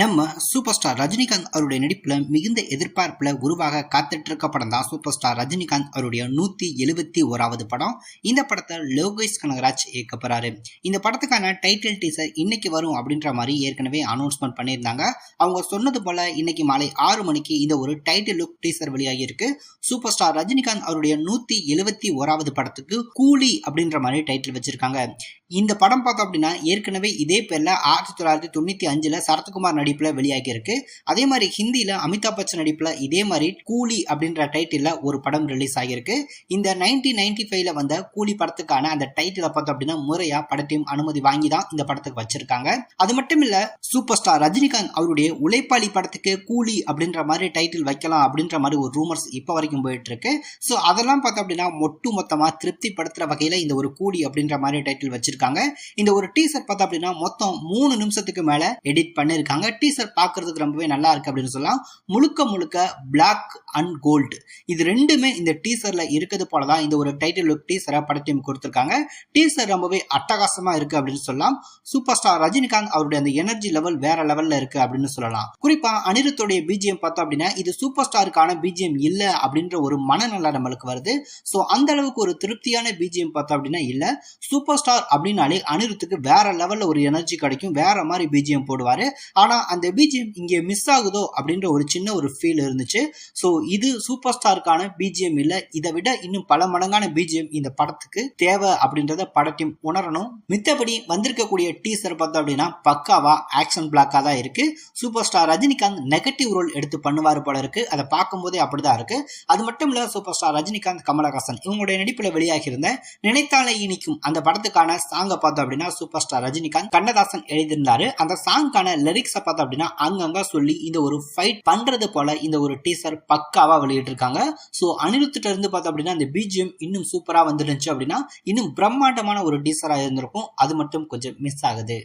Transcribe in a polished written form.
நம்ம super star Rajinikanth அவருடைய நடிப்புல மிகுந்த எதிர்பார்ப்புல உருவாக காத்துட்டு இருக்க படம் தான் சூப்பர் ஸ்டார் ரஜினிகாந்த் அவருடைய 171வது படம். இந்த படத்தை லோகேஷ் கனகராஜ் இயக்க போறாரு. இந்த படத்துக்கான டைட்டில் டீசர் இன்னைக்கு வரும் அப்படின்ற மாதிரி ஏற்கனவே அனௌன்ஸ்மெண்ட் பண்ணியிருந்தாங்க. அவங்க சொன்னது போல இன்னைக்கு மாலை 6 மணிக்கு இந்த ஒரு டைட்டில் லுக் டீசர் வெளியாகி இருக்கு. சூப்பர் ஸ்டார் ரஜினிகாந்த் அவருடைய 171வது படத்துக்கு கூலி அப்படின்ற மாதிரி டைட்டில் வச்சிருக்காங்க. இந்த படம் பார்த்தோம் அப்படின்னா ஏற்கனவே இதே பேர்ல 1995 சரத்குமார் நடிப்புல வெளியாகி இருக்கு. அதே மாதிரி ஹிந்தியில அமிதாப் பச்சன் நடிப்புல இதே மாதிரி கூலி அப்படின்ற டைட்டில் ஒரு படம் ரிலீஸ் ஆகியிருக்கு. இந்த 1995 வந்த கூலி படத்துக்கான அந்த டைட்டில பார்த்தோம் அப்படின்னா முறையா படத்தையும் அனுமதி வாங்கி தான் இந்த படத்துக்கு வச்சிருக்காங்க. அது மட்டும் இல்ல, சூப்பர் ஸ்டார் ரஜினிகாந்த் அவருடைய உழைப்பாளி படத்துக்கு கூலி அப்படின்ற மாதிரி டைட்டில் வைக்கலாம் அப்படின்ற மாதிரி ஒரு ரூமர்ஸ் இப்ப வரைக்கும் போயிட்டு இருக்கு. சோ அதெல்லாம் பார்த்தோம் அப்படின்னா ஒட்டு மொத்தமா திருப்தி படுத்துற வகையில இந்த ஒரு கூலி அப்படின்ற மாதிரி டைட்டில் வச்சிருக்காங்க. இந்த ஒரு டீசர் பார்த்தா அப்படின்னா மொத்தம் 3 நிமிஷத்துக்கு மேல எடிட் பண்ணிருக்காங்க. டீசர் பார்க்கிறதுக்கு ரொம்பவே நல்லா இருக்கு அப்படின்னு சொல்லலாம். முழுக்க முழுக்க பிளாக் அண்ட் கோல்டு இது ரெண்டுமே இந்த டீசர்ல இருக்குது போலதான் இந்த ஒரு டைட்டில் லுக் டீசரை படத்தையும் கொடுத்திருக்காங்க. டீசர் ரொம்பவே அட்டகாசமா இருக்கு அப்படின்னு சொல்லலாம். சூப்பர் ஸ்டார் ரஜினிகாந்த் அவருடைய அந்த எனர்ஜி லெவல் வேற லெவல்ல இருக்கு அப்படின்னு சொல்லலாம். குறிப்பா அனிருத்தோடைய பிஜிஎம் பார்த்தோம் அப்படின்னா இது சூப்பர் ஸ்டாருக்கான பிஜிஎம் இல்ல அப்படின்ற ஒரு மனநல நம்மளுக்கு வருது. சோ அந்த அளவுக்கு ஒரு திருப்தியான பிஜிஎம் பார்த்தோம் அப்படின்னா இல்ல. சூப்பர் ஸ்டார் அப்படின்னாலே அனிருத்துக்கு வேற லெவல்ல ஒரு எனர்ஜி கிடைக்கும், வேற மாதிரி பிஜிஎம் போடுவாரு. ஆனா அந்த பிஜிஎம் இங்கே மிஸ் ஆகுதோ அப்படின்ற ஒரு சின்ன ஒரு ஃபீல் இருந்துச்சு. சோ இது சூப்பர் ஸ்டாருக்கான பிஜிஎம் இல்ல, இதை விட இன்னும் பல மடங்கான பிஜிஎம் இந்த படத்துக்கு தேவை அப்படின்றத படத்தையும் உணரணும். மித்தபடி வந்திருக்கக்கூடிய டீசர் பார்த்தோம் அப்படின்னா பக்காவா ஆக்ஷன் பிளாக்கா தான் இருக்கு. Super star Rajinikanth negative role எடுத்து பண்ணுவாரு போல இருக்கு. அதை பார்க்கும் போதே அப்படிதான் இருக்கு. அது மட்டும் இல்ல, சூப்பர் ஸ்டார் ரஜினிகாந்த் கமலஹாசன் இவங்களுடைய நடிப்புல வெளியாகி இருந்த நினைத்தாலே இனிக்கும் அந்த படத்துக்கான சாங்கை பார்த்தோம் அப்படின்னா சூப்பர் ஸ்டார் ரஜினிகாந்த் கண்ணதாசன் எழுதியிருந்தாரு. அந்த சாங்கான லிரிக்ஸை பார்த்தோம் அப்படின்னா அங்கங்க சொல்லி இந்த ஒரு ஃபைட் பண்றது போல இந்த ஒரு டீசர் பக்காவா வெளியிட்டு இருக்காங்க. சோ அனிருத்திட்ட இருந்து பார்த்தோம் அப்படின்னா அந்த பிஜிஎம் இன்னும் சூப்பரா வந்துருந்துச்சு அப்படின்னா இன்னும் பிரம்மாண்டமான ஒரு டீசரா இருந்திருக்கும். அது மட்டும் கொஞ்சம் மிஸ் ஆகுது.